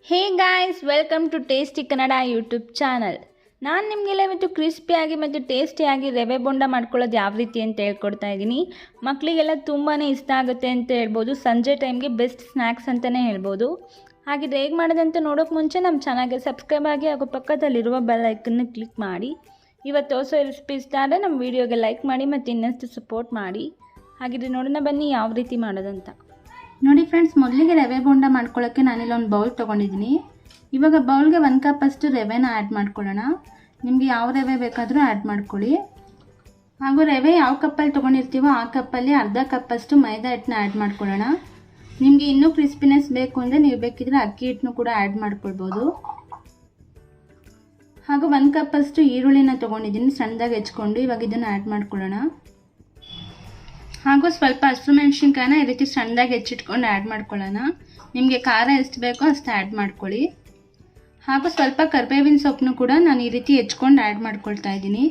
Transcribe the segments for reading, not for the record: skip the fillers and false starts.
Hey guys, welcome to tasty Kannada YouTube channel. ನಾನು ನಿಮಗೆಲ್ಲ ಇವತ್ತು ಕ್ರಿಸ್ಪಿಯಾಗಿ ಮತ್ತು ಟೇಸ್ಟಿಯಾಗಿ ರವೆ ಬೋಂಡ ಮಾಡ್ಕೊಳ್ಳೋದು ಯಾವ ರೀತಿ ಅಂತ ಹೇಳ್ಕೊಡ್ತಾ ಇದ್ದೀನಿ. ಮಕ್ಕಳಿಗೆಲ್ಲ ತುಂಬಾ ಇಷ್ಟ ಆಗುತ್ತೆ ಅಂತ ಹೇಳ್ಬೋದು. ಸಂಜೆ ಟೈಮ್ಗೆ ಬೆಸ್ಟ್ ಸ್ನ್ಯಾಕ್ಸ್ ಅಂತಲೇ ಹೇಳ್ಬೋದು. ಹಾಗಿದ್ರೆ ಹೇಗೆ ಮಾಡೋದಂತ ನೋಡೋಕ್ಕೆ ಮುಂಚೆ ನಮ್ಮ ಚಾನಲ್ಗೆ ಸಬ್ಸ್ಕ್ರೈಬ್ ಆಗಿ ಹಾಗೂ ಪಕ್ಕದಲ್ಲಿರುವ ಬೆಲ್ ಐಕನ್ನ ಕ್ಲಿಕ್ ಮಾಡಿ. ಇವತ್ತು ತೋರಿಸೋ ರೆಸಿಪಿ ಇಷ್ಟ ಆದರೆ ನಮ್ಮ ವೀಡಿಯೋಗೆ ಲೈಕ್ ಮಾಡಿ ಮತ್ತು ಇನ್ನಷ್ಟು ಸಪೋರ್ಟ್ ಮಾಡಿ. ಹಾಗಿದ್ರೆ ನೋಡೋಣ ಬನ್ನಿ ಯಾವ ರೀತಿ ಮಾಡೋದಂತ. ನೋಡಿ ಫ್ರೆಂಡ್ಸ್, ಮೊದಲಿಗೆ ರವೆ ಬೋಂಡ ಮಾಡ್ಕೊಳ್ಳೋಕ್ಕೆ ನಾನಿಲ್ಲಿ ಒಂದು ಬೌಲ್ ತೊಗೊಂಡಿದ್ದೀನಿ. ಇವಾಗ ಬೌಲ್ಗೆ 1 ಕಪ್ ಅಷ್ಟು ರವೆನ ಆ್ಯಡ್ ಮಾಡ್ಕೊಳ್ಳೋಣ. ನಿಮಗೆ ಯಾವ ರವೆ ಬೇಕಾದರೂ ಆ್ಯಡ್ ಮಾಡ್ಕೊಳ್ಳಿ. ಹಾಗೂ ರವೆ ಯಾವ ಕಪ್ಪಲ್ಲಿ ತೊಗೊಂಡಿರ್ತೀವೋ ಆ ಕಪ್ಪಲ್ಲಿ ಅರ್ಧ ಕಪ್ಪಷ್ಟು ಮೈದಾ ಹಿಟ್ಟನ್ನ ಆ್ಯಡ್ ಮಾಡ್ಕೊಳ್ಳೋಣ. ನಿಮಗೆ ಇನ್ನೂ ಕ್ರಿಸ್ಪಿನೆಸ್ ಬೇಕು ಅಂದರೆ ನೀವು ಬೇಕಿದ್ರೆ ಅಕ್ಕಿ ಹಿಟ್ಟನ್ನು ಕೂಡ ಆ್ಯಡ್ ಮಾಡ್ಕೊಳ್ಬೋದು. ಹಾಗೂ 1 ಕಪ್ಪಷ್ಟು ಈರುಳ್ಳಿನ ತೊಗೊಂಡಿದ್ದೀನಿ, ಸಣ್ಣದಾಗಿ ಹೆಚ್ಕೊಂಡು. ಇವಾಗ ಇದನ್ನು ಆ್ಯಡ್ ಮಾಡ್ಕೊಳ್ಳೋಣ. ಹಾಗೂ ಸ್ವಲ್ಪ ಹಸಿಮೆಣಸಿನ್ಕಾಯಿನ ಈ ರೀತಿ ಸಣ್ಣದಾಗಿ ಹೆಚ್ಚಿಟ್ಕೊಂಡು ಆ್ಯಡ್ ಮಾಡ್ಕೊಳ್ಳೋಣ. ನಿಮಗೆ ಖಾರ ಎಷ್ಟು ಬೇಕೋ ಅಷ್ಟು ಆ್ಯಡ್ ಮಾಡ್ಕೊಳ್ಳಿ. ಹಾಗೂ ಸ್ವಲ್ಪ ಕರಿಬೇವಿನ ಸೊಪ್ಪನ್ನು ಕೂಡ ನಾನು ಈ ರೀತಿ ಹೆಚ್ಕೊಂಡು ಆ್ಯಡ್ ಮಾಡ್ಕೊಳ್ತಾ ಇದ್ದೀನಿ.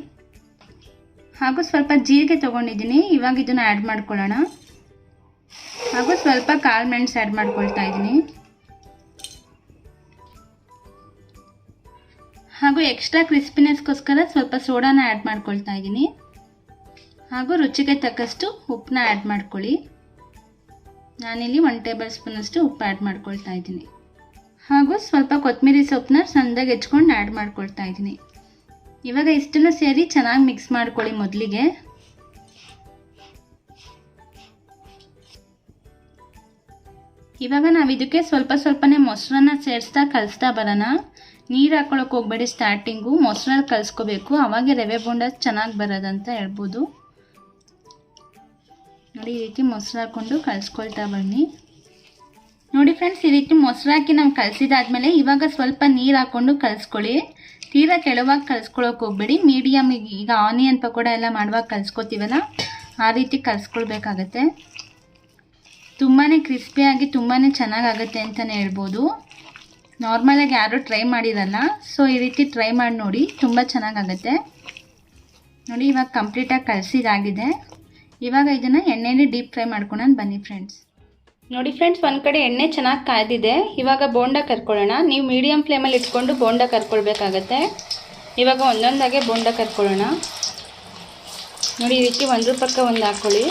ಹಾಗೂ ಸ್ವಲ್ಪ ಜೀರಿಗೆ ತೊಗೊಂಡಿದ್ದೀನಿ, ಇವಾಗ ಇದನ್ನು ಆ್ಯಡ್ ಮಾಡ್ಕೊಳ್ಳೋಣ. ಹಾಗೂ ಸ್ವಲ್ಪ ಕಾಳು ಮೆಣಸು ಆ್ಯಡ್ ಮಾಡ್ಕೊಳ್ತಾ ಇದ್ದೀನಿ. ಹಾಗೂ ಎಕ್ಸ್ಟ್ರಾ ಕ್ರಿಸ್ಪಿನೆಸ್ಗೋಸ್ಕರ ಸ್ವಲ್ಪ ಸೋಡಾನ ಆ್ಯಡ್ ಮಾಡ್ಕೊಳ್ತಾ ಇದ್ದೀನಿ. ಹಾಗೂ ರುಚಿಗೆ ತಕ್ಕಷ್ಟು ಉಪ್ಪನ್ನ ಆ್ಯಡ್ ಮಾಡ್ಕೊಳ್ಳಿ. ನಾನಿಲ್ಲಿ 1 ಟೇಬಲ್ ಸ್ಪೂನಷ್ಟು ಉಪ್ಪು ಆ್ಯಡ್ ಮಾಡ್ಕೊಳ್ತಾ ಇದ್ದೀನಿ. ಹಾಗೂ ಸ್ವಲ್ಪ ಕೊತ್ತಂಬರಿ ಸೊಪ್ಪನ್ನ ಸಣ್ಣದಾಗಿ ಹೆಚ್ಕೊಂಡು ಆ್ಯಡ್ ಮಾಡ್ಕೊಳ್ತಾ ಇದ್ದೀನಿ. ಇವಾಗ ಇಷ್ಟನ್ನು ಸೇರಿ ಚೆನ್ನಾಗಿ ಮಿಕ್ಸ್ ಮಾಡ್ಕೊಳ್ಳಿ ಮೊದಲಿಗೆ. ಇವಾಗ ನಾವು ಇದಕ್ಕೆ ಸ್ವಲ್ಪನೇ ಮೊಸರನ್ನ ಸೇರಿಸ್ತಾ ಕಲಿಸ್ತಾ ಬರೋಣ. ನೀರು ಹಾಕೊಳ್ಳೋಕೆ ಹೋಗಬೇಡಿ, ಸ್ಟಾರ್ಟಿಂಗು ಮೊಸರಲ್ಲಿ ಕಲಿಸ್ಕೋಬೇಕು, ಅವಾಗೆ ರವೆ ಬೋಂಡ ಚೆನ್ನಾಗಿ ಬರೋದಂತ ಹೇಳ್ಬೋದು. ನೋಡಿ, ಈ ರೀತಿ ಮೊಸರು ಹಾಕ್ಕೊಂಡು ಕಲಿಸ್ಕೊಳ್ತಾ ಬನ್ನಿ. ನೋಡಿ ಫ್ರೆಂಡ್ಸ್, ಈ ರೀತಿ ಮೊಸರು ಹಾಕಿ ನಾವು ಕಲಿಸಿದಾದ್ಮೇಲೆ ಇವಾಗ ಸ್ವಲ್ಪ ನೀರು ಹಾಕ್ಕೊಂಡು ಕಲಿಸ್ಕೊಳ್ಳಿ. ತೀರಾ ಕೆಳವಾಗಿ ಕಲಿಸ್ಕೊಳ್ಳೋಕೆ ಹೋಗ್ಬೇಡಿ, ಮೀಡಿಯಮ್. ಈಗ ಆನಿಯನ್ ಪಕೋಡ ಎಲ್ಲ ಮಾಡುವಾಗ ಕಲಿಸ್ಕೊತೀವಲ್ಲ, ಆ ರೀತಿ ಕಲಿಸ್ಕೊಳ್ಬೇಕಾಗತ್ತೆ. ತುಂಬಾ ಕ್ರಿಸ್ಪಿಯಾಗಿ ತುಂಬಾ ಚೆನ್ನಾಗಾಗುತ್ತೆ ಅಂತಲೇ ಹೇಳ್ಬೋದು. ನಾರ್ಮಲಾಗಿ ಯಾರೂ ಟ್ರೈ ಮಾಡಿರಲ್ಲ, ಸೊ ಈ ರೀತಿ ಟ್ರೈ ಮಾಡಿ ನೋಡಿ, ತುಂಬ ಚೆನ್ನಾಗಾಗುತ್ತೆ. ನೋಡಿ, ಇವಾಗ ಕಂಪ್ಲೀಟಾಗಿ ಕಲಿಸಿದಾಗಿದೆ. ಇವಾಗ ಇದನ್ನು ಎಣ್ಣೆಯಲ್ಲಿ ಡೀಪ್ ಫ್ರೈ ಮಾಡ್ಕೊಳ್ಳೋಣ ಬನ್ನಿ ಫ್ರೆಂಡ್ಸ್. ನೋಡಿ ಫ್ರೆಂಡ್ಸ್, ಒಂದು ಕಡೆ ಎಣ್ಣೆ ಚೆನ್ನಾಗಿ ಕಾಯ್ದಿದೆ. ಇವಾಗ ಬೋಂಡ ಕರ್ಕೊಳ್ಳೋಣ. ನೀವು ಮೀಡಿಯಮ್ ಫ್ಲೇಮಲ್ಲಿ ಇಟ್ಕೊಂಡು ಬೋಂಡ ಕರ್ಕೊಳ್ಬೇಕಾಗತ್ತೆ. ಇವಾಗ ಒಂದೊಂದಾಗೆ ಬೋಂಡ ಕರ್ಕೊಳ್ಳೋಣ. ನೋಡಿ, ಈ ರೀತಿ ಒಂದ್ರ ಪಕ್ಕ ಒಂದು ಹಾಕ್ಕೊಳ್ಳಿ.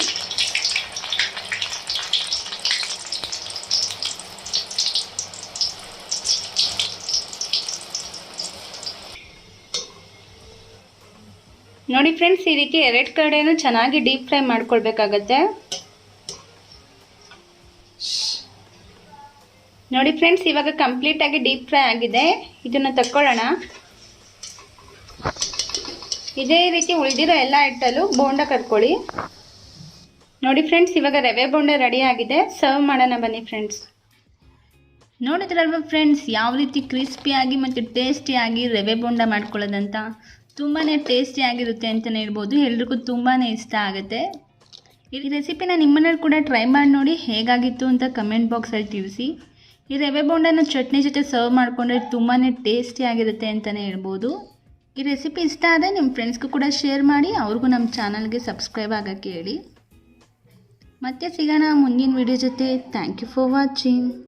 ನೋಡಿ ಫ್ರೆಂಡ್ಸ್, ಈ ರೀತಿ 2 ಕಡೆನೂ ಚೆನ್ನಾಗಿ ಡೀಪ್ ಫ್ರೈ ಮಾಡ್ಕೊಳ್ಬೇಕಾಗತ್ತೆ. ನೋಡಿ ಫ್ರೆಂಡ್ಸ್, ಇವಾಗ ಕಂಪ್ಲೀಟಾಗಿ ಡೀಪ್ ಫ್ರೈ ಆಗಿದೆ. ಇದನ್ನು ತಕ್ಕೊಳ್ಳೋಣ. ಇದೇ ರೀತಿ ಉಳಿದಿರೋ ಎಲ್ಲ ಹಿಟ್ಟಲ್ಲೂ ಬೋಂಡ ಕರ್ಕೊಳ್ಳಿ. ನೋಡಿ ಫ್ರೆಂಡ್ಸ್, ಇವಾಗ ರವೆ ಬೋಂಡ ರೆಡಿ ಆಗಿದೆ. ಸರ್ವ್ ಮಾಡೋಣ ಬನ್ನಿ ಫ್ರೆಂಡ್ಸ್. ನೋಡಿದ್ರಲ್ವ ಫ್ರೆಂಡ್ಸ್, ಯಾವ ರೀತಿ ಕ್ರಿಸ್ಪಿಯಾಗಿ ಮತ್ತು ಟೇಸ್ಟಿಯಾಗಿ ರವೆ ಬೋಂಡ ಮಾಡ್ಕೊಳ್ಳೋದಂತ. ತುಂಬಾ ಟೇಸ್ಟಿಯಾಗಿರುತ್ತೆ ಅಂತಲೇ ಹೇಳ್ಬೋದು. ಎಲ್ರಿಗೂ ತುಂಬಾ ಇಷ್ಟ ಆಗುತ್ತೆ. ಈ ರೆಸಿಪಿನ ನಿಮ್ಮನೇಲಿ ಕೂಡ ಟ್ರೈ ಮಾಡಿ ನೋಡಿ, ಹೇಗಾಗಿತ್ತು ಅಂತ ಕಮೆಂಟ್ ಬಾಕ್ಸಲ್ಲಿ ತಿಳಿಸಿ. ಈ ರವೆ ಬೋಂಡನ ಚಟ್ನಿ ಜೊತೆ ಸರ್ವ್ ಮಾಡಿಕೊಂಡ್ರೆ ತುಂಬಾ ಟೇಸ್ಟಿಯಾಗಿರುತ್ತೆ ಅಂತಲೇ ಹೇಳ್ಬೋದು. ಈ ರೆಸಿಪಿ ಇಷ್ಟ ಆದರೆ ನಿಮ್ಮ ಫ್ರೆಂಡ್ಸ್ಗೂ ಕೂಡ ಶೇರ್ ಮಾಡಿ, ಅವ್ರಿಗೂ ನಮ್ಮ ಚಾನಲ್ಗೆ ಸಬ್ಸ್ಕ್ರೈಬ್ ಆಗೋಕ್ಕೆ ಹೇಳಿ. ಮತ್ತೆ ಸಿಗೋಣ ಮುಂದಿನ ವಿಡಿಯೋ ಜೊತೆ. Thank you for watching.